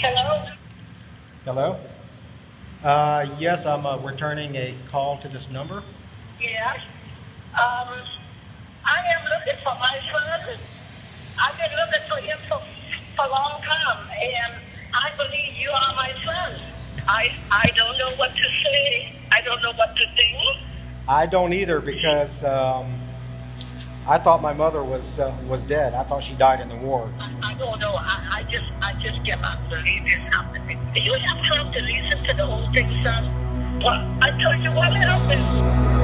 Hello? Hello? Yes, I'm returning a call to this number. Yes. I am looking for my son. I've been looking for him for a long time, and I believe you are my son. I don't know what to say. I don't know what to think. I don't either because I thought my mother was dead. I thought she died in the war. I don't know. I just cannot believe this happening. Do you have time to listen to the whole thing, son? Well, I tell you what happened.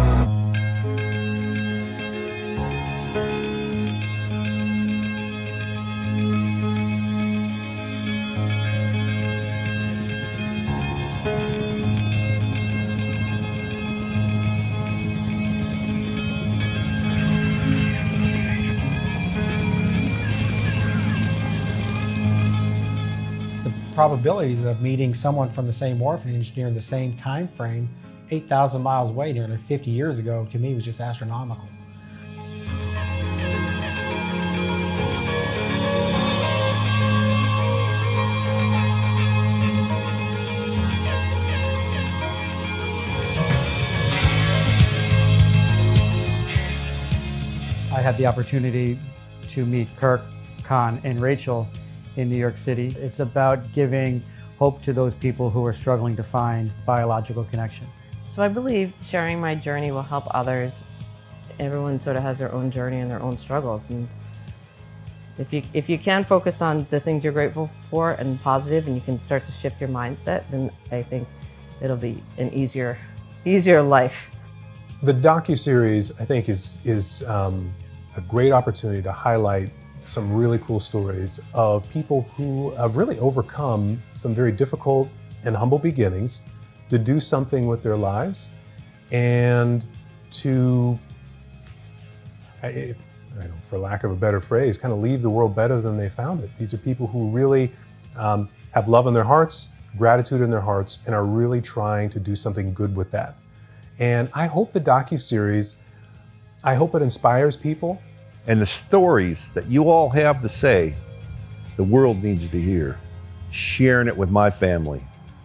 Probabilities of meeting someone from the same orphanage during the same time frame, 8,000 miles away nearly 50 years ago, to me was just astronomical. I had the opportunity to meet Kirk, Con, and Rachel in New York City. It's about giving hope to those people who are struggling to find biological connection. So I believe sharing my journey will help others. Everyone sort of has their own journey and their own struggles. And if you can focus on the things you're grateful for and positive, and you can start to shift your mindset, then I think it'll be an easier life. The docuseries, I think, is a great opportunity to highlight some really cool stories of people who have really overcome some very difficult and humble beginnings to do something with their lives and to, for lack of a better phrase, kind of leave the world better than they found it. These are people who really have love in their hearts, gratitude in their hearts, and are really trying to do something good with that. And I hope the docuseries, I hope it inspires people. And the stories that you all have to say, the world needs to hear. Sharing it with my family,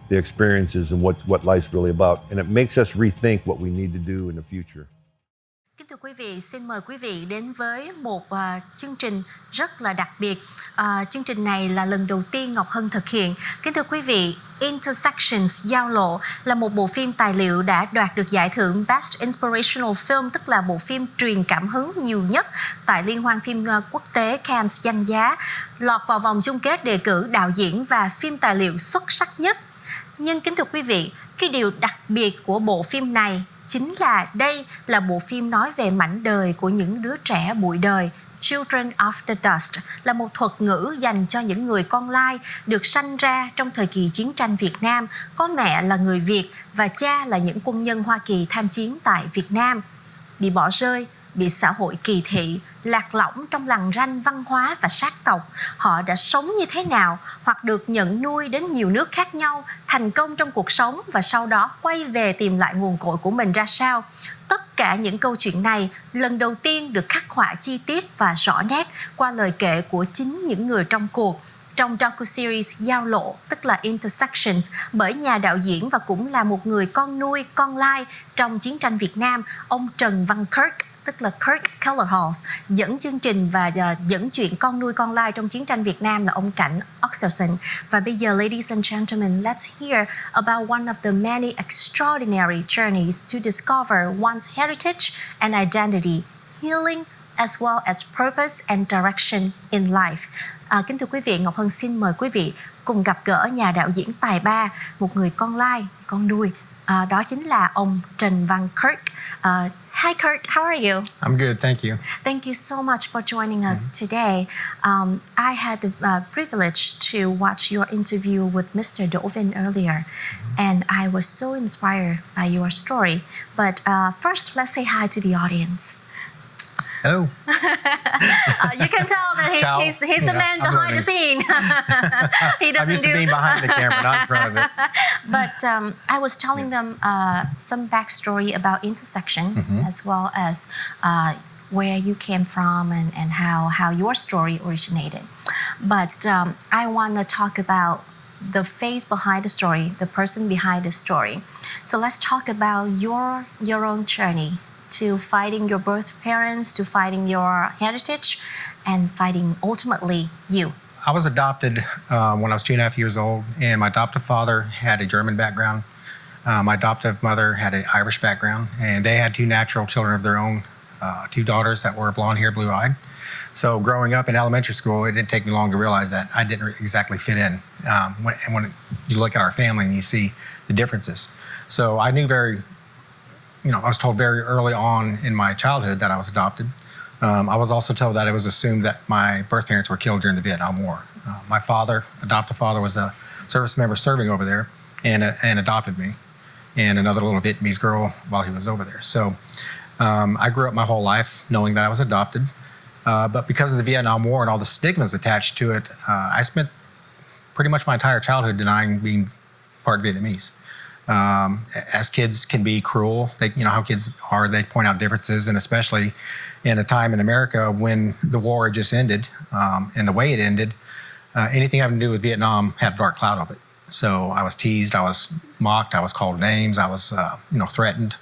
the experiences and what life's really about. And it makes us rethink what we need to do in the future. Kính thưa quý vị, xin mời quý vị đến với một chương trình rất là đặc biệt. Chương trình này là lần đầu tiên Ngọc Hân thực hiện. Kính thưa quý vị, Intersections, Giao lộ là một bộ phim tài liệu đã đoạt được giải thưởng Best Inspirational Film, tức là bộ phim truyền cảm hứng nhiều nhất tại Liên hoan phim quốc tế Cannes danh giá, lọt vào vòng chung kết đề cử đạo diễn và phim tài liệu xuất sắc nhất. Nhưng kính thưa quý vị, cái điều đặc biệt của bộ phim này chính là đây là bộ phim nói về mảnh đời của những đứa trẻ bụi đời. Children of the Dust là một thuật ngữ dành cho những người con lai được sanh ra trong thời kỳ chiến tranh Việt Nam, có mẹ là người Việt và cha là những quân nhân Hoa Kỳ tham chiến tại Việt Nam. Bị bỏ rơi, bị xã hội kỳ thị, lạc lõng trong lằn ranh văn hóa và sắc tộc. Họ đã sống như thế nào hoặc được nhận nuôi đến nhiều nước khác nhau, thành công trong cuộc sống và sau đó quay về tìm lại nguồn cội của mình ra sao. Tất cả những câu chuyện này lần đầu tiên được khắc họa chi tiết và rõ nét qua lời kể của chính những người trong cuộc. Trong docuseries Giao lộ, tức là Intersections, bởi nhà đạo diễn và cũng là một người con nuôi, con lai trong chiến tranh Việt Nam, ông Trần Văn Kirk, tức là Kirk Kellerhals, dẫn chương trình và dẫn chuyện con nuôi con lai trong chiến tranh Việt Nam là ông Cảnh Oxelson. Và bây giờ, ladies and gentlemen, let's hear about one of the many extraordinary journeys to discover one's heritage and identity, healing, as well as purpose and direction in life. Kính thưa quý vị, Ngọc Hân xin mời quý vị cùng gặp gỡ nhà đạo diễn tài ba, một người con lai, con nuôi. Đó chính là ông Trần Văn Kirk. Hi Kurt, how are you? I'm good, thank you. Thank you so much for joining us today. I had the privilege to watch your interview with Mr. Dovin earlier, and I was so inspired by your story. But first, let's say hi to the audience. Hello. You can tell that he's the man behind the scene. He doesn't I'm used to being behind the camera, not in front of it. But I was telling them some backstory about Intersection, as well as where you came from and how your story originated. But I want to talk about the face behind the story, the person behind the story. So let's talk about your own journey to fighting your birth parents, to fighting your heritage, and fighting ultimately you. I was adopted when I was 2.5 years old, and my adoptive father had a German background. My adoptive mother had an Irish background, and they had 2 natural children of their own, 2 daughters that were blonde-haired, blue-eyed. So growing up in elementary school, it didn't take me long to realize that I didn't exactly fit in. When you look at our family and you see the differences. So I knew I was told very early on in my childhood that I was adopted. I was also told that it was assumed that my birth parents were killed during the Vietnam War. My adoptive father, was a service member serving over there and adopted me and another little Vietnamese girl while he was over there. So I grew up my whole life knowing that I was adopted. But because of the Vietnam War and all the stigmas attached to it, I spent pretty much my entire childhood denying being part Vietnamese. As kids can be cruel, how kids are, they point out differences, and especially in a time in America when the war had just ended, and the way it ended, anything having to do with Vietnam had a dark cloud of it. So I was teased, I was mocked, I was called names, I was, threatened,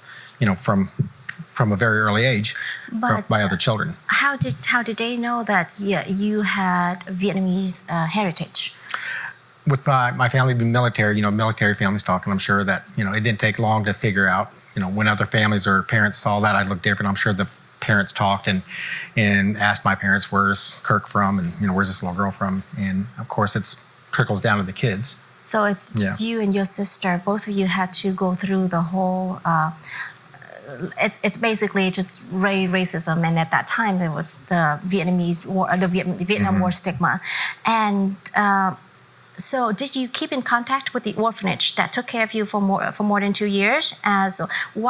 from a very early age by other children. How did they know that you had Vietnamese heritage? With my family being military, military families talking, I'm sure that, it didn't take long to figure out, when other families or parents saw that I looked different. I'm sure the parents talked and asked my parents, where's Kirk from? And, where's this little girl from? And of course, it trickles down to the kids. So it's just you and your sister, both of you had to go through the whole, it's basically just racism. And at that time, there was the Vietnamese war, the Vietnam War stigma. And, so did you keep in contact with the orphanage that took care of you for more than 2 years? So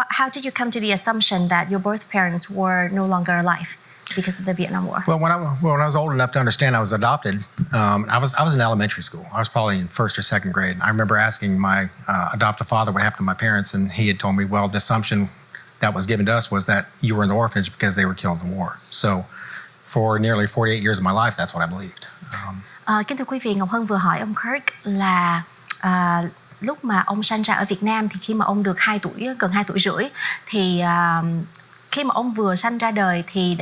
how did you come to the assumption that your birth parents were no longer alive because of the Vietnam War? Well, when I was old enough to understand I was adopted, I was in elementary school. I was probably in 1st or 2nd grade. I remember asking my adoptive father what happened to my parents, and he had told me, well, the assumption that was given to us was that you were in the orphanage because they were killed in the war. So for nearly 48 years of my life, that's what I believed. Kính thưa quý vị, Ngọc Hân vừa hỏi ông Kirk là lúc mà ông sanh ra ở Việt Nam thì khi mà ông được 2 tuổi, gần 2 tuổi rưỡi thì khi mà ông vừa sanh ra đời thì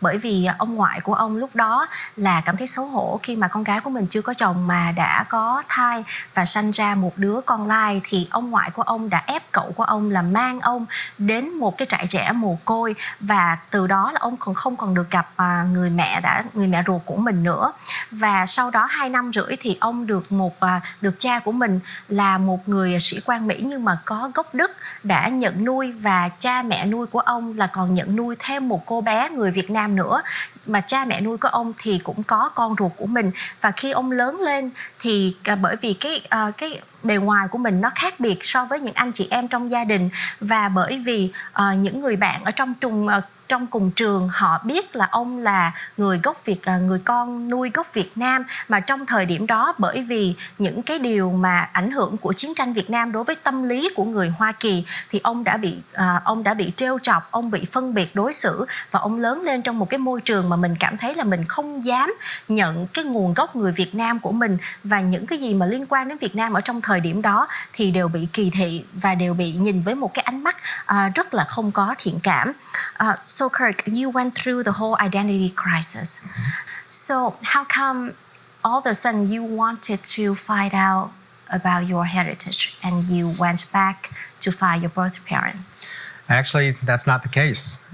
bởi vì ông ngoại của ông lúc đó là cảm thấy xấu hổ khi mà con gái của mình chưa có chồng mà đã có thai và sanh ra một đứa con lai, thì ông ngoại của ông đã ép cậu của ông là mang ông đến một cái trại trẻ mồ côi, và từ đó là ông còn không còn được gặp người mẹ ruột của mình nữa. Và sau đó 2 năm rưỡi thì ông được cha của mình là một người sĩ quan Mỹ nhưng mà có gốc Đức đã nhận nuôi, và cha mẹ nuôi của ông là còn nhận nuôi thêm một cô bé người Việt Nam nữa, mà cha mẹ nuôi của ông thì cũng có con ruột của mình. Và khi ông lớn lên thì bởi vì cái bề ngoài của mình nó khác biệt so với những anh chị em trong gia đình, và bởi vì những người bạn ở trong cùng trường họ biết là ông là người con nuôi gốc Việt Nam, mà trong thời điểm đó bởi vì những cái điều mà ảnh hưởng của chiến tranh Việt Nam đối với tâm lý của người Hoa Kỳ thì ông đã bị trêu chọc, ông bị phân biệt đối xử, và ông lớn lên trong một cái môi trường mà mình cảm thấy là mình không dám nhận cái nguồn gốc người Việt Nam của mình, và những cái gì mà liên quan đến Việt Nam ở trong thời điểm đó thì đều bị kỳ thị và đều bị nhìn với một cái ánh mắt rất là không có thiện cảm. So Kirk, you went through the whole identity crisis. So how come all of a sudden you wanted to find out about your heritage and you went back to find your birth parents? Actually, that's not the case.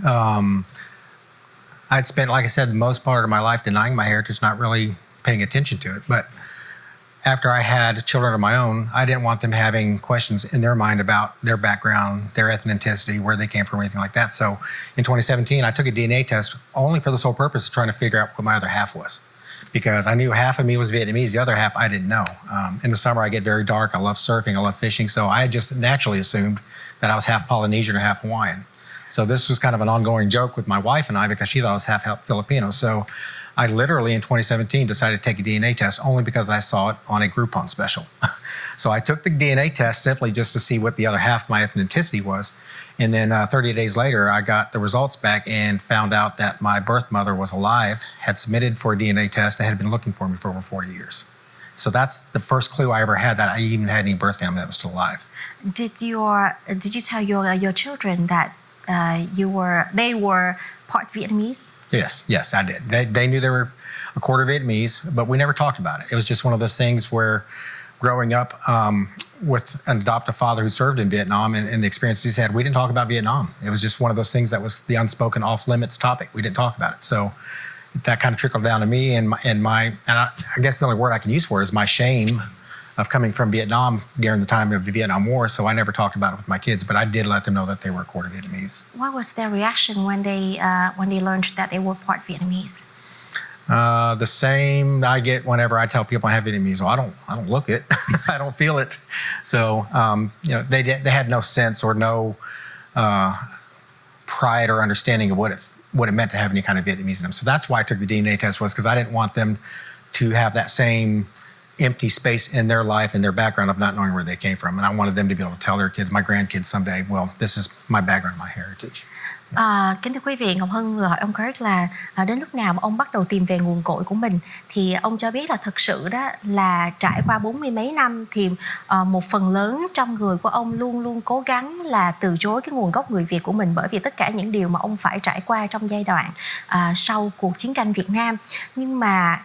I'd spent, like I said, the most part of my life denying my heritage, not really paying attention to it. But after I had children of my own, I didn't want them having questions in their mind about their background, their ethnicity, where they came from, or anything like that. So in 2017, I took a DNA test only for the sole purpose of trying to figure out what my other half was, because I knew half of me was Vietnamese, the other half I didn't know. In the summer, I get very dark. I love surfing. I love fishing. So I just naturally assumed that I was half Polynesian or half Hawaiian. So this was kind of an ongoing joke with my wife and I, because she thought I was half Filipino. So I literally in 2017 decided to take a DNA test only because I saw it on a Groupon special. So I took the DNA test simply just to see what the other half of my ethnicity was. And then 30 days later, I got the results back and found out that my birth mother was alive, had submitted for a DNA test, and had been looking for me for over 40 years. So that's the first clue I ever had that I even had any birth family that was still alive. Did you tell your children that they were part Vietnamese? Yes, I did. They knew they were a quarter Vietnamese, but we never talked about it. It was just one of those things where growing up with an adoptive father who served in Vietnam and the experience he's had, we didn't talk about Vietnam. It was just one of those things that was the unspoken off-limits topic. We didn't talk about it. So that kind of trickled down to me and I guess the only word I can use for it is my shame of coming from Vietnam during the time of the Vietnam War. So I never talked about it with my kids, but I did let them know that they were a quarter Vietnamese. What was their reaction when they learned that they were part Vietnamese? The same I get whenever I tell people I have Vietnamese. Well, I don't look it, I don't feel it. So they had no sense or no pride or understanding of what it meant to have any kind of Vietnamese in them. So that's why I took the DNA test, was because I didn't want them to have that same empty space in their life and their background of not knowing where they came from. And I wanted them to be able to tell their kids, my grandkids someday, well, this is my background, my heritage. Kính thưa quý vị, Ngọc Hân vừa hỏi ông Kirk là đến lúc nào mà ông bắt đầu tìm về nguồn cội của mình, thì ông cho biết là thực sự đó là trải qua 40 mấy năm thì một phần lớn trong người của ông luôn luôn cố gắng là từ chối cái nguồn gốc người Việt của mình, bởi vì tất cả những điều mà ông phải trải qua trong giai đoạn sau cuộc chiến tranh Việt Nam. Nhưng mà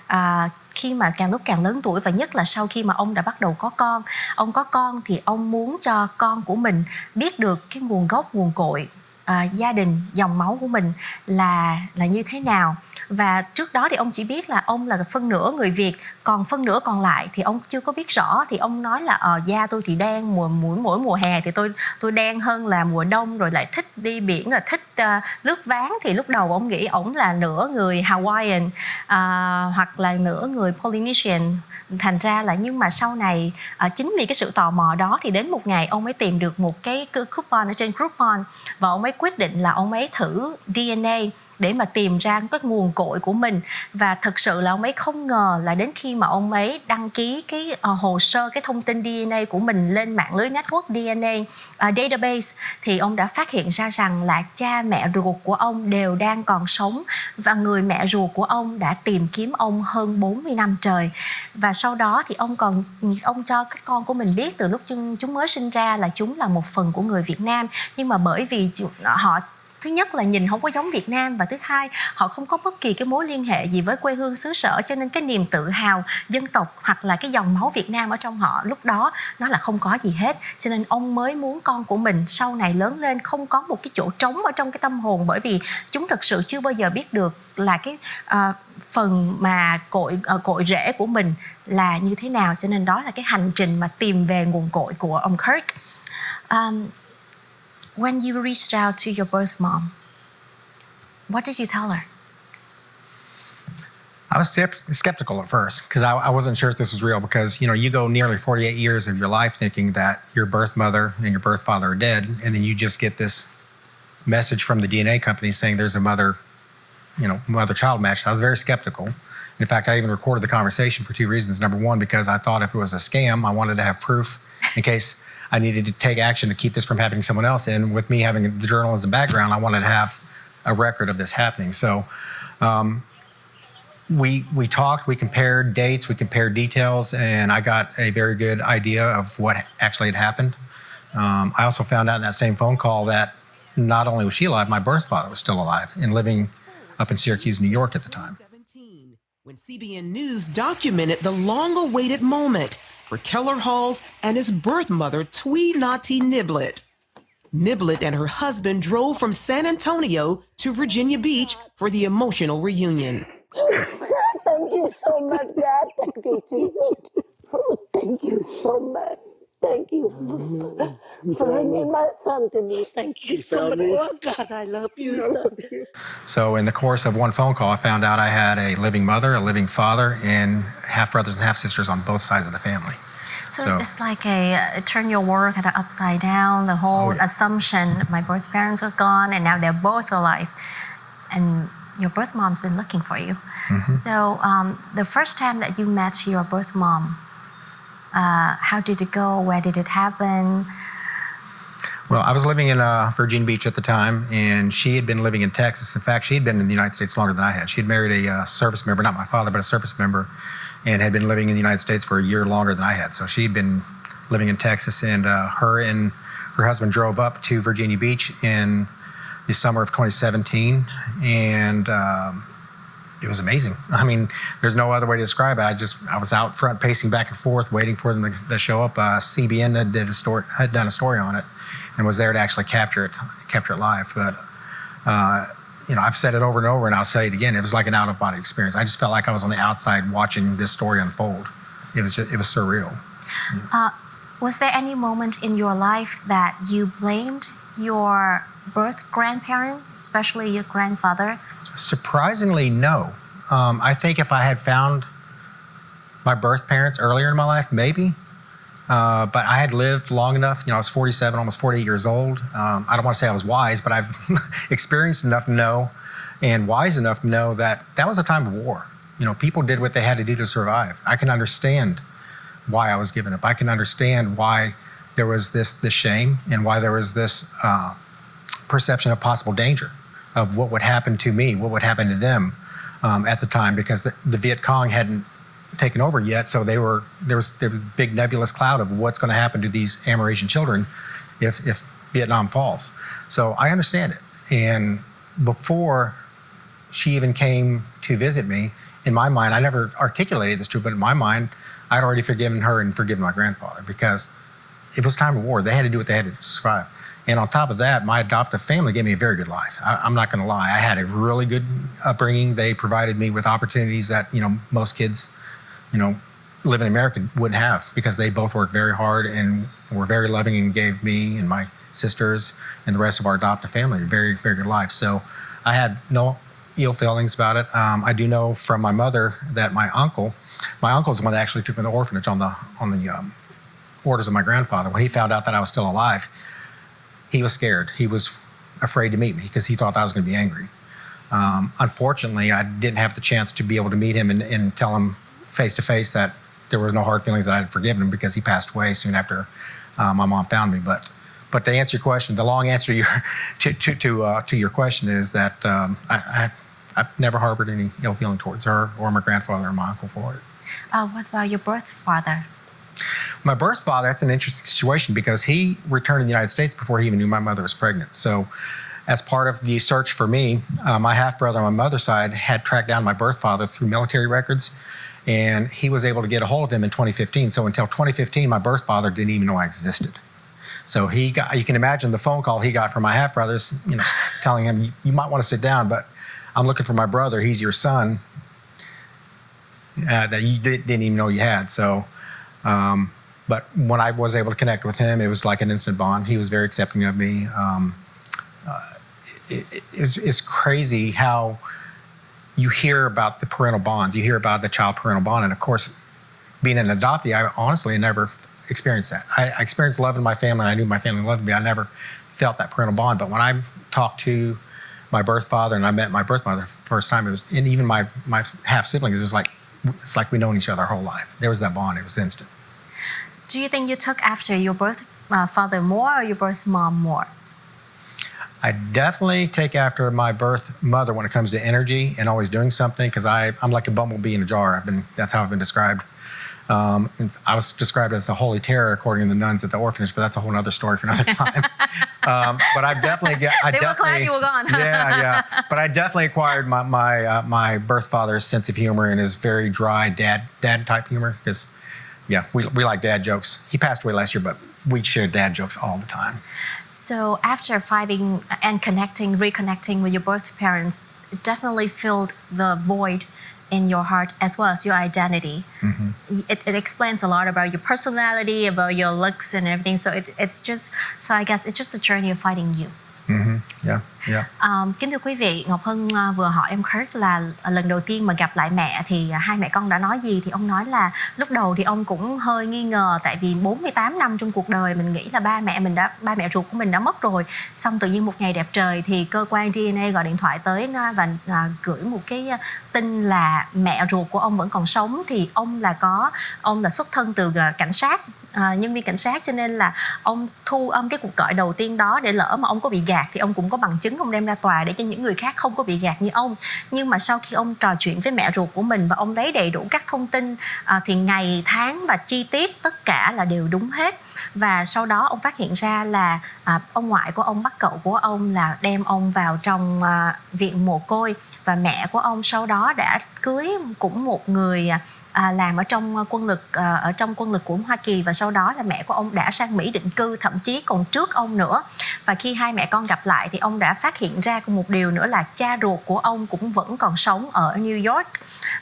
khi mà càng lúc càng lớn tuổi, và nhất là sau khi mà ông đã bắt đầu có con, ông có con thì ông muốn cho con của mình biết được cái nguồn gốc, nguồn cội, gia đình, dòng máu của mình là như thế nào. Và trước đó thì ông chỉ biết là ông là phân nửa người Việt, còn phân nửa còn lại thì ông chưa có biết rõ. Thì ông nói là da tôi thì đen, mỗi mùa hè thì tôi đen hơn là mùa đông, rồi lại thích đi biển, là thích lướt ván. Thì lúc đầu ông nghĩ ổng là nửa người Hawaiian hoặc là nửa người Polynesian. Thành ra là, nhưng mà sau này chính vì cái sự tò mò đó thì đến một ngày ông ấy tìm được một cái coupon ở trên Groupon, và ông ấy quyết định là ông ấy thử DNA để mà tìm ra cái nguồn cội của mình. Và thật sự là ông ấy không ngờ là đến khi mà ông ấy đăng ký cái hồ sơ, cái thông tin DNA của mình lên mạng lưới network DNA database, thì ông đã phát hiện ra rằng là cha mẹ ruột của ông đều đang còn sống, và người mẹ ruột của ông đã tìm kiếm ông hơn 40 năm trời. Và sau đó thì ông cho các con của mình biết từ lúc chúng mới sinh ra là chúng là một phần của người Việt Nam. Nhưng mà bởi vì họ thứ nhất là nhìn không có giống Việt Nam, và thứ hai họ không có bất kỳ cái mối liên hệ gì với quê hương xứ sở, cho nên cái niềm tự hào dân tộc hoặc là cái dòng máu Việt Nam ở trong họ lúc đó nó là không có gì hết. Cho nên ông mới muốn con của mình sau này lớn lên không có một cái chỗ trống ở trong cái tâm hồn, bởi vì chúng thực sự chưa bao giờ biết được là cái phần mà cội rễ của mình là như thế nào. Cho nên đó là cái hành trình mà tìm về nguồn cội của ông Kirk. When you reached out to your birth mom, what did you tell her? I was skeptical at first because I wasn't sure if this was real, because you go nearly 48 years of your life thinking that your birth mother and your birth father are dead, and then you just get this message from the DNA company saying there's a mother-child match. So I was very skeptical. In fact, I even recorded the conversation for two reasons. Number one, because I thought if it was a scam, I wanted to have proof in case I needed to take action to keep this from happening to someone else. And with me having the journalism background, I wanted to have a record of this happening. So we talked, we compared dates, we compared details, and I got a very good idea of what actually had happened. I also found out in that same phone call that not only was she alive, my birth father was still alive and living up in Syracuse, New York at the time. When CBN News documented the long-awaited moment for Keller Halls and his birth mother, Twee Nati Niblett. Niblett and her husband drove from San Antonio to Virginia Beach for the emotional reunion. Thank you so much, God. Thank you, Jesus. Thank you so much. Thank you for bringing my son to me. Thank you so much. Oh, God, I love you so much. So in the course of one phone call, I found out I had a living mother, a living father, and half brothers and half sisters on both sides of the family. So it's like turn your world kind of upside down, the whole assumption that my birth parents are gone and now they're both alive. And your birth mom's been looking for you. Mm-hmm. So the first time that you met your birth mom, how did it go? Where did it happen? Well, I was living in Virginia Beach at the time, and she had been living in Texas. In fact, she had been in the United States longer than I had. She had married a service member, not my father, but a service member. and had been living in the United States for a year longer than I had. So she'd been living in Texas, and her husband drove up to Virginia Beach in the summer of 2017, and it was amazing. I mean, there's no other way to describe it. I was out front pacing back and forth, waiting for them to show up. CBN had done a story on it, and was there to actually capture it live. But I've said it over and over, and I'll say it again. It was like an out-of-body experience. I just felt like I was on the outside watching this story unfold. It was surreal. Was there any moment in your life that you blamed your birth grandparents, especially your grandfather? Surprisingly, no. I think if I had found my birth parents earlier in my life, maybe. But I had lived long enough. I was 47, almost 48 years old. I don't want to say I was wise, but I've experienced enough to know, and wise enough to know that was a time of war. People did what they had to do to survive. I can understand why I was given up. I can understand why there was this shame, and why there was this perception of possible danger of what would happen to me, what would happen to them at the time, because the Viet Cong hadn't taken over yet. So there was a big nebulous cloud of what's going to happen to these Amerasian children if Vietnam falls. So I understand it. And before she even came to visit me, in my mind, I never articulated this to her, but in my mind, I'd already forgiven her and forgiven my grandfather, because it was time of war. They had to do what they had to do to survive. And on top of that, my adoptive family gave me a very good life. I'm not going to lie. I had a really good upbringing. They provided me with opportunities that, most kids, living in America wouldn't have, because they both worked very hard and were very loving and gave me and my sisters and the rest of our adoptive family a very, very good life. So I had no ill feelings about it. I do know from my mother that my uncle's the one that actually took me to the orphanage on the orders of my grandfather. When he found out that I was still alive, he was scared. He was afraid to meet me because he thought I was going to be angry. Unfortunately, I didn't have the chance to be able to meet him and tell him face to face that there were no hard feelings, that I had forgiven him, because he passed away soon after my mom found me. But to answer your question, the long answer to your question is that I've never harbored any ill feeling towards her or my grandfather or my uncle for it. What about your birth father? My birth father, that's an interesting situation, because he returned to the United States before he even knew my mother was pregnant. So as part of the search for me, my half-brother on my mother's side had tracked down my birth father through military records, and he was able to get a hold of him in 2015. So until 2015, my birth father didn't even know I existed. So you can imagine the phone call he got from my half-brothers, telling him, you might want to sit down, but I'm looking for my brother. He's your son that you didn't even know you had. So, but when I was able to connect with him, it was like an instant bond. He was very accepting of me. It's crazy how you hear about the parental bonds. You hear about the child-parental bond. And of course, being an adoptee, I honestly never experienced that. I experienced love in my family, and I knew my family loved me. I never felt that parental bond. But when I talked to my birth father and I met my birth mother for the first time, and even my half-siblings, it's like we've known each other our whole life. There was that bond. It was instant. Do you think you took after your birth father more or your birth mom more? I definitely take after my birth mother when it comes to energy and always doing something, because I'm like a bumblebee in a jar. That's how I've been described. I was described as a holy terror according to the nuns at the orphanage, but that's a whole other story for another time. But I definitely They were glad you were gone. yeah. But I definitely acquired my birth father's sense of humor and his very dry dad type humor, because we like dad jokes. He passed away last year, but we shared dad jokes all the time. So after fighting and reconnecting with your birth parents, it definitely filled the void in your heart as well as your identity. Mm-hmm. It explains a lot about your personality, about your looks and everything. So I guess it's just a journey of finding you. Mm-hmm. Yeah. Kính thưa quý vị, Ngọc Hân vừa hỏi em Kurt là lần đầu tiên mà gặp lại mẹ thì hai mẹ con đã nói gì. Thì ông nói là lúc đầu thì ông cũng hơi nghi ngờ, tại vì 48 năm trong cuộc đời mình nghĩ là ba mẹ ruột của mình đã mất rồi. Xong tự nhiên một ngày đẹp trời thì cơ quan DNA gọi điện thoại tới và gửi một cái tin là mẹ ruột của ông vẫn còn sống. Thì ông là xuất thân từ cảnh sát nhân viên cảnh sát, cho nên là ông thu âm cái cuộc gọi đầu tiên đó để lỡ mà ông có bị gạt thì ông cũng có bằng chứng ông đem ra tòa để cho những người khác không có bị gạt như ông. Nhưng mà sau khi ông trò chuyện với mẹ ruột của mình và ông lấy đầy đủ các thông tin thì ngày, tháng và chi tiết tất cả là đều đúng hết. Và sau đó ông phát hiện ra là ông ngoại của ông bắt cậu của ông là đem ông vào trong viện mồ côi, và mẹ của ông sau đó đã cưới cũng một người làm ở trong quân lực của Hoa Kỳ, và sau đó là mẹ của ông đã sang Mỹ định cư, thậm chí còn trước ông nữa. Và khi hai mẹ con gặp lại thì ông đã phát hiện ra một điều nữa là cha ruột của ông cũng vẫn còn sống ở New York.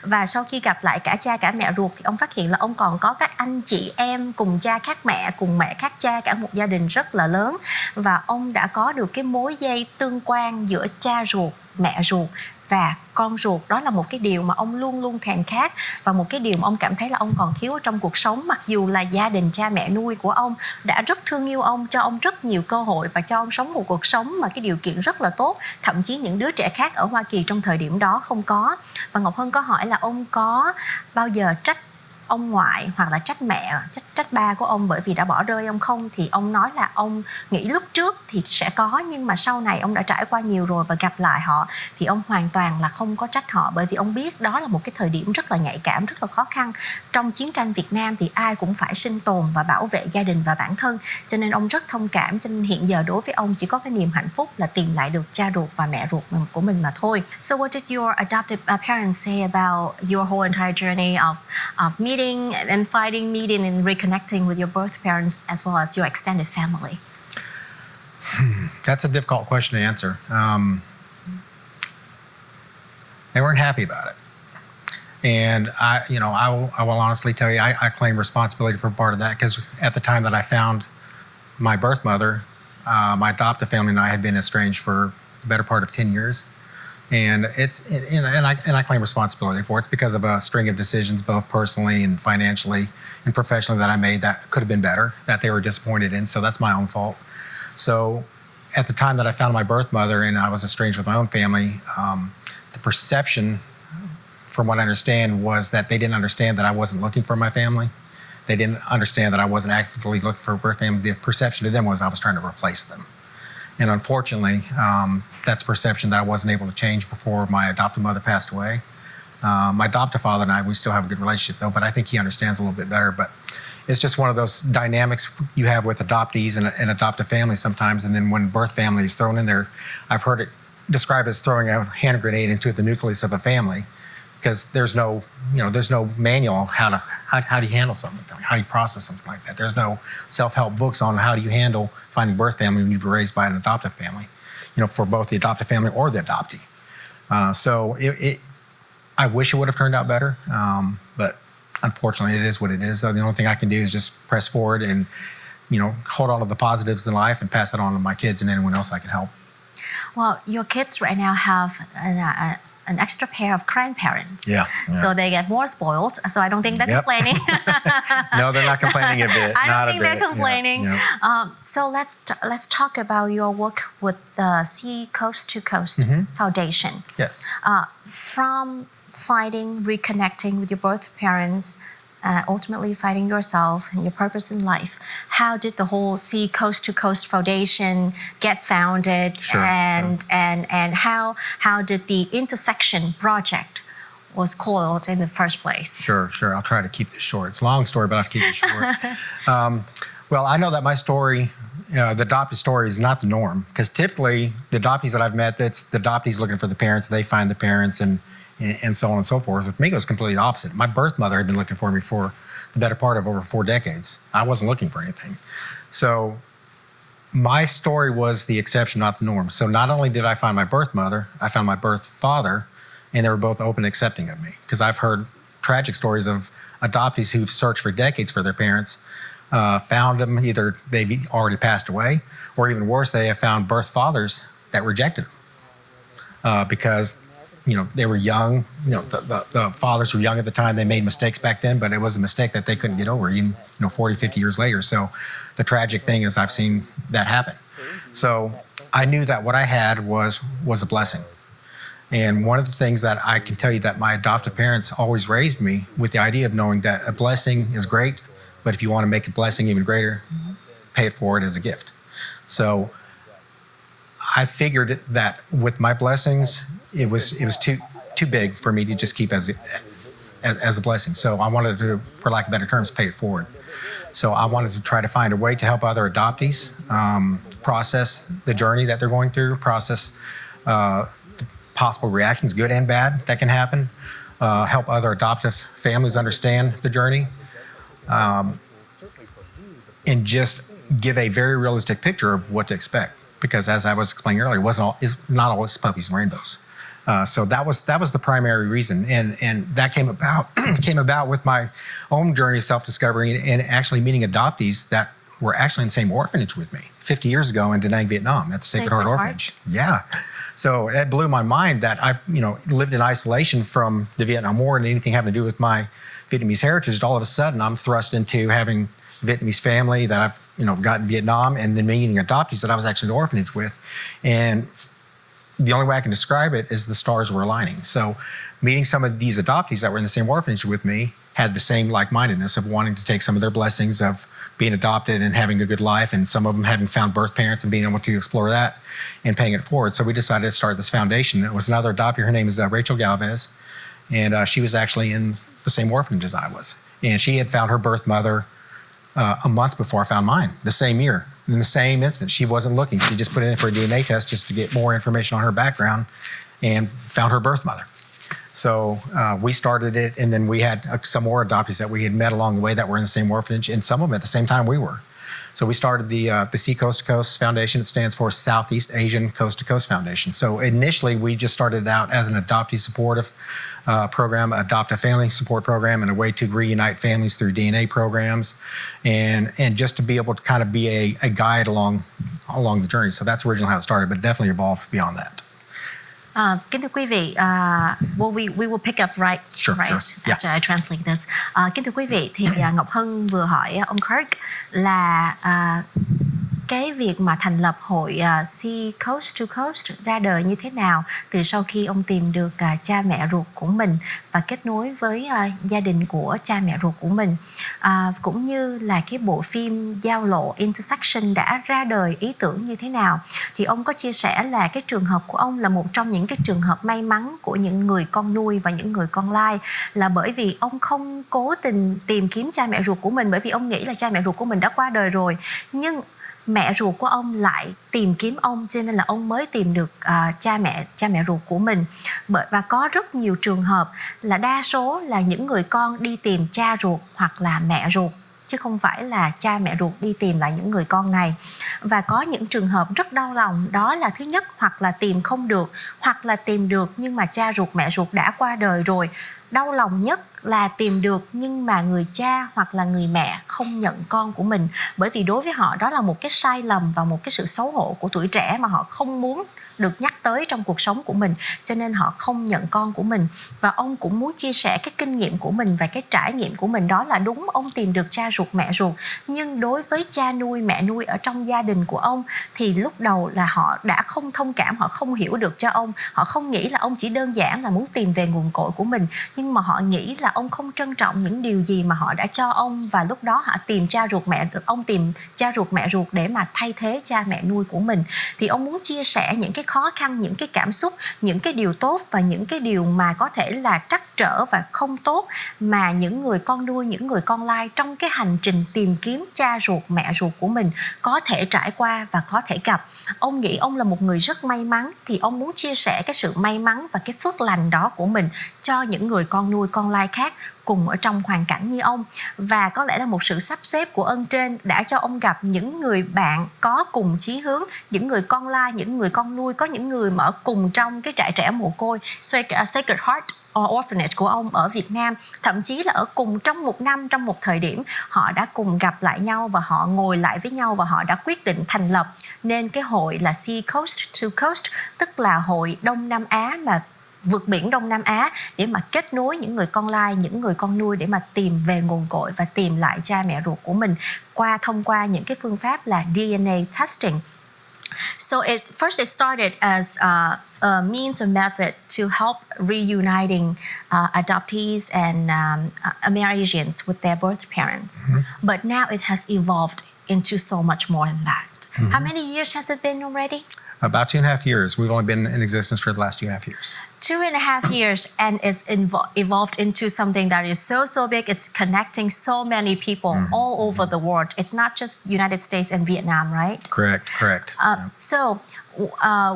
Và sau khi gặp lại cả cha cả mẹ ruột thì ông phát hiện là ông còn có các anh chị em cùng cha khác mẹ, cùng mẹ khác cha, cả một gia đình rất là lớn. Và ông đã có được cái mối dây tương quan giữa cha ruột, mẹ ruột và con ruột. Đó là một cái điều mà ông luôn luôn thèm khát, và một cái điều mà ông cảm thấy là ông còn thiếu trong cuộc sống, mặc dù là gia đình cha mẹ nuôi của ông đã rất thương yêu ông, cho ông rất nhiều cơ hội và cho ông sống một cuộc sống mà cái điều kiện rất là tốt, thậm chí những đứa trẻ khác ở Hoa Kỳ trong thời điểm đó không có. Và Ngọc Hân có hỏi là ông có bao giờ trách ông ngoại hoặc là trách mẹ, trách ba của ông bởi vì đã bỏ rơi ông không? Thì ông nói là ông nghĩ lúc trước thì sẽ có, nhưng mà sau này ông đã trải qua nhiều rồi và gặp lại họ thì ông hoàn toàn là không có trách họ, bởi vì ông biết đó là một cái thời điểm rất là nhạy cảm, rất là khó khăn. Trong chiến tranh Việt Nam thì ai cũng phải sinh tồn và bảo vệ gia đình và bản thân, cho nên ông rất thông cảm. Cho nên hiện giờ đối với ông chỉ có cái niềm hạnh phúc là tìm lại được cha ruột và mẹ ruột của mình mà thôi. So what did your adoptive parents say about your whole entire journey of meeting and fighting, meeting and reconnecting with your birth parents as well as your extended family? That's a difficult question to answer. They weren't happy about it. And I will honestly tell you, I claim responsibility for part of that, because at the time that I found my birth mother, my adoptive family and I had been estranged for the better part of 10 years. And I claim responsibility for it. It's because of a string of decisions, both personally and financially and professionally, that I made that could have been better, that they were disappointed in. So that's my own fault. So at the time that I found my birth mother and I was estranged with my own family, the perception, from what I understand, was that they didn't understand that I wasn't looking for my family. They didn't understand that I wasn't actively looking for a birth family. The perception to them was I was trying to replace them. And unfortunately, that's a perception that I wasn't able to change before my adoptive mother passed away. My adoptive father and I, we still have a good relationship though, but I think he understands a little bit better. But it's just one of those dynamics you have with adoptees and adoptive families sometimes. And then when birth family is thrown in there, I've heard it described as throwing a hand grenade into the nucleus of a family, because there's no manual on how do you handle something, how do you process something like that. There's no self-help books on how do you handle finding birth family when you've been raised by an adoptive family, for both the adoptive family or the adoptee. So I wish it would have turned out better, but unfortunately it is what it is. So the only thing I can do is just press forward and hold on to the positives in life and pass it on to my kids and anyone else I can help. Well, your kids right now have an extra pair of grandparents. Yeah. So they get more spoiled. So I don't think they're complaining. No, they're not complaining a bit. I don't not think a bit. they're complaining. Yeah. So let's talk about your work with the Sea Coast to Coast Foundation. Yes. From finding, reconnecting with your birth parents, ultimately finding yourself and your purpose in life. How did the whole Sea Coast to Coast Foundation get founded? Sure. And how did the intersection project was called in the first place? Sure. I'll try to keep this short. It's a long story, but I'll keep it short. Well, I know that my story, the adopted story, is not the norm, because typically the adoptees that I've met, that's the adoptees looking for the parents, they find the parents, and so on and so forth. With me, it was completely the opposite. My birth mother had been looking for me for the better part of over 4 decades. I wasn't looking for anything. So my story was the exception, not the norm. So not only did I find my birth mother, I found my birth father, and they were both open and accepting of me. Because I've heard tragic stories of adoptees who've searched for decades for their parents, found them, either they've already passed away, or even worse, they have found birth fathers that rejected them because they were young. The fathers were young at the time. They made mistakes back then, but it was a mistake that they couldn't get over, even 40, 50 years later. So the tragic thing is I've seen that happen. So I knew that what I had was a blessing. And one of the things that I can tell you that my adoptive parents always raised me with the idea of knowing that a blessing is great, But if you want to make a blessing even greater, pay it forward as a gift. So I figured that with my blessings, it was too big for me to just keep as a blessing. So I wanted to, for lack of better terms, pay it forward. So I wanted to try to find a way to help other adoptees process the journey that they're going through, process the possible reactions, good and bad, that can happen, help other adoptive families understand the journey, and just give a very realistic picture of what to expect. Because as I was explaining earlier, it's not always puppies and rainbows. So that was the primary reason, and that came about with my own journey of self-discovery and actually meeting adoptees that were actually in the same orphanage with me 50 years ago in Da Nang, Vietnam, at the Sacred Heart Orphanage. Yeah. So it blew my mind that I've lived in isolation from the Vietnam War and anything having to do with my Vietnamese heritage. All of a sudden, I'm thrust into having Vietnamese family that I've got in Vietnam, and then meeting adoptees that I was actually in the orphanage with. And the only way I can describe it is the stars were aligning. So meeting some of these adoptees that were in the same orphanage with me had the same like-mindedness of wanting to take some of their blessings of being adopted and having a good life, and some of them having found birth parents and being able to explore that and paying it forward. So we decided to start this foundation. It was another adoptee. Her name is Rachel Galvez, and she was actually in the same orphanage as I was. And she had found her birth mother a month before I found mine, the same year. In the same instant, she wasn't looking. She just put in for a DNA test just to get more information on her background and found her birth mother. So we started it, and then we had some more adoptees that we had met along the way that were in the same orphanage, and some of them at the same time we were. So we started the Sea Coast to Coast Foundation. It stands for Southeast Asian Coast to Coast Foundation. So initially, we just started out as an adoptee supportive program, adopt a family support program, and a way to reunite families through DNA programs, and just to be able to kind of be a guide along the journey. So that's originally how it started, but it definitely evolved beyond that. Kính thưa quý vị, we will pick up right after I translate this. Kính thưa quý vị, thì Ngọc Hân vừa hỏi ông Kirk là cái việc mà thành lập hội Sea Coast to Coast ra đời như thế nào từ sau khi ông tìm được cha mẹ ruột của mình và kết nối với gia đình của cha mẹ ruột của mình, cũng như là cái bộ phim Giao lộ Intersection đã ra đời ý tưởng như thế nào. Thì ông có chia sẻ là cái trường hợp của ông là một trong những cái trường hợp may mắn của những người con nuôi và những người con lai, là bởi vì ông không cố tình tìm kiếm cha mẹ ruột của mình, bởi vì ông nghĩ là cha mẹ ruột của mình đã qua đời rồi, nhưng mẹ ruột của ông lại tìm kiếm ông, cho nên là ông mới tìm được cha mẹ ruột của mình. Và có rất nhiều trường hợp là đa số là những người con đi tìm cha ruột hoặc là mẹ ruột, chứ không phải là cha mẹ ruột đi tìm lại những người con này. Và có những trường hợp rất đau lòng, đó là thứ nhất, hoặc là tìm không được, hoặc là tìm được nhưng mà cha ruột mẹ ruột đã qua đời rồi. Đau lòng nhất là tìm được nhưng mà người cha hoặc là người mẹ không nhận con của mình, bởi vì đối với họ đó là một cái sai lầm và một cái sự xấu hổ của tuổi trẻ mà họ không muốn được nhắc tới trong cuộc sống của mình, cho nên họ không nhận con của mình. Và ông cũng muốn chia sẻ cái kinh nghiệm của mình và cái trải nghiệm của mình, đó là đúng, ông tìm được cha ruột mẹ ruột, nhưng đối với cha nuôi mẹ nuôi ở trong gia đình của ông thì lúc đầu là họ đã không thông cảm, họ không hiểu được cho ông, họ không nghĩ là ông chỉ đơn giản là muốn tìm về nguồn cội của mình, nhưng mà họ nghĩ là ông không trân trọng những điều gì mà họ đã cho ông, và lúc đó họ tìm cha ruột mẹ, ông tìm cha ruột mẹ ruột để mà thay thế cha mẹ nuôi của mình. Thì ông muốn chia sẻ những cái khó khăn, những cái cảm xúc, những cái điều tốt và những cái điều mà có thể là trắc trở và không tốt mà những người con nuôi, những người con lai trong cái hành trình tìm kiếm cha ruột mẹ ruột của mình có thể trải qua và có thể gặp. Ông nghĩ ông là một người rất may mắn, thì ông muốn chia sẻ cái sự may mắn và cái phước lành đó của mình cho những người con nuôi con lai khác cùng ở trong hoàn cảnh như ông. Và có lẽ là một sự sắp xếp của ơn trên đã cho ông gặp những người bạn có cùng chí hướng, những người con lai, những người con nuôi, có những người mà ở cùng trong cái trại trẻ mồ côi Sacred Heart Orphanage của ông ở Việt Nam, thậm chí là ở cùng trong một năm, trong một thời điểm họ đã cùng gặp lại nhau và họ ngồi lại với nhau và họ đã quyết định thành lập nên cái hội là Sea Coast to Coast, tức là hội Đông Nam Á mà vượt biển Đông Nam Á, để mà kết nối những người con lai, những người con nuôi để mà tìm về nguồn cội và tìm lại cha mẹ ruột của mình thông qua những cái phương pháp là DNA testing. So it started as a means or method to help reuniting adoptees and Americans with their birth parents. But now it has evolved into so much more than that. How many years has it been already? About 2.5 years. We've only been in existence for the last 2.5 years. 2.5 years, and it's evolved into something that is so big. It's connecting so many people all over the world. It's not just United States and Vietnam, right? Correct. So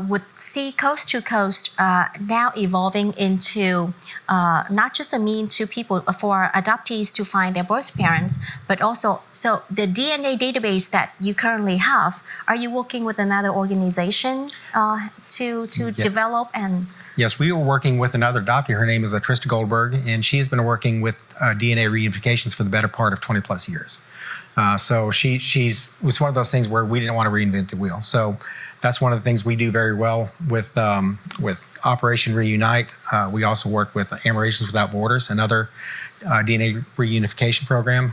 with Sea Coast to Coast now evolving into not just a means to people for adoptees to find their birth parents, but also so the DNA database that you currently have. Are you working with another organization to develop and? Yes, we were working with another adoptee. Her name is Trista Goldberg, and she's been working with DNA reunifications for the better part of 20 plus years. So it was one of those things where we didn't want to reinvent the wheel. So that's one of the things we do very well with Operation Reunite. We also work with Americans Without Borders, another DNA reunification program,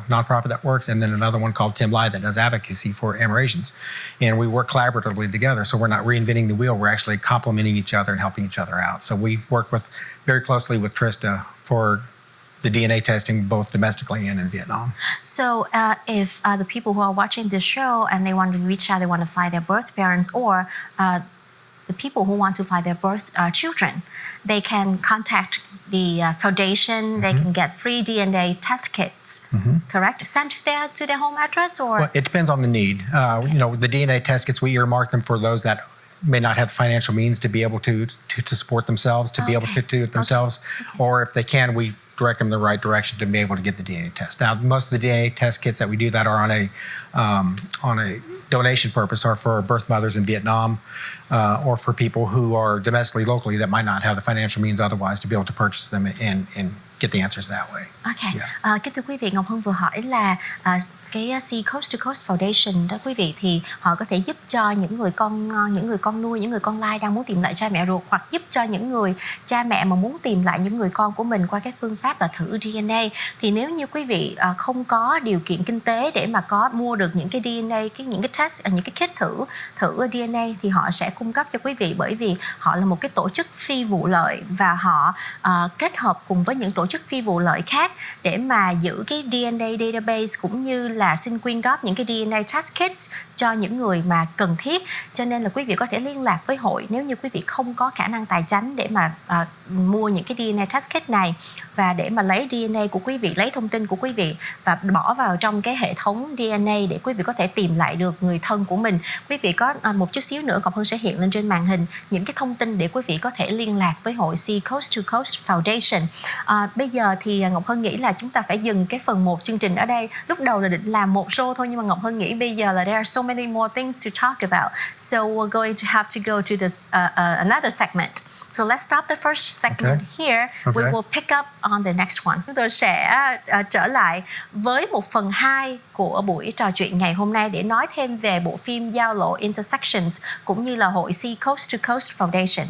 nonprofit that works, and then another one called Tim Lai that does advocacy for Americans. And we work collaboratively together. So we're not reinventing the wheel. We're actually complementing each other and helping each other out. So we work very closely with Trista for the DNA testing both domestically and in Vietnam. So if the people who are watching this show and they want to reach out, they want to find their birth parents, or the people who want to find their birth children, they can contact the foundation. They can get free DNA test kits, correct? Sent to their home address, or? Well, it depends on the need. The DNA test kits, we earmark them for those that may not have financial means to be able to support themselves, to be able to do it themselves, or if they can, we direct them in the right direction to be able to get the DNA test. Now, most of the DNA test kits that we do that are on a donation purpose are for birth mothers in Vietnam, or for people who are domestically, locally that might not have the financial means otherwise to be able to purchase them and get the answers that way. Okay. Kính thưa quý vị, Ngọc Hân vừa hỏi là cái Sea Coast to Coast Foundation đó quý vị, thì họ có thể giúp cho những người con nuôi, những người con lai đang muốn tìm lại cha mẹ ruột, hoặc giúp cho những người cha mẹ mà muốn tìm lại những người con của mình qua các phương pháp là thử DNA. Thì nếu như quý vị không có điều kiện kinh tế để mà mua được những cái DNA, những cái test, những cái kit thử DNA, thì họ sẽ cung cấp cho quý vị, bởi vì họ là một cái tổ chức phi vụ lợi và họ kết hợp cùng với những tổ chức phi vụ lợi khác để mà giữ cái DNA database, cũng như là xin quyên góp những cái DNA test kits cho những người mà cần thiết. Cho nên là quý vị có thể liên lạc với hội nếu như quý vị không có khả năng tài chính để mà mua những cái DNA test kit này, và để mà lấy DNA của quý vị, lấy thông tin của quý vị và bỏ vào trong cái hệ thống DNA để quý vị có thể tìm lại được người thân của mình. Quý vị có một chút xíu nữa Ngọc Hân sẽ hiện lên trên màn hình những cái thông tin để quý vị có thể liên lạc với hội Sea Coast to Coast Foundation. Bây giờ thì Ngọc Hân nghĩ là chúng ta phải dừng cái phần 1 chương trình ở đây. Lúc đầu là định làm một show thôi, nhưng mà Ngọc Hân nghĩ bây giờ là there are so many more things to talk about. So we're going to have to go to this another segment. So let's stop the first segment here. We will pick up on the next one. Chúng tôi sẽ trở lại với một phần 2 của buổi trò chuyện ngày hôm nay để nói thêm về bộ phim Giao lộ Intersections cũng như là hội Sea Coast to Coast Foundation.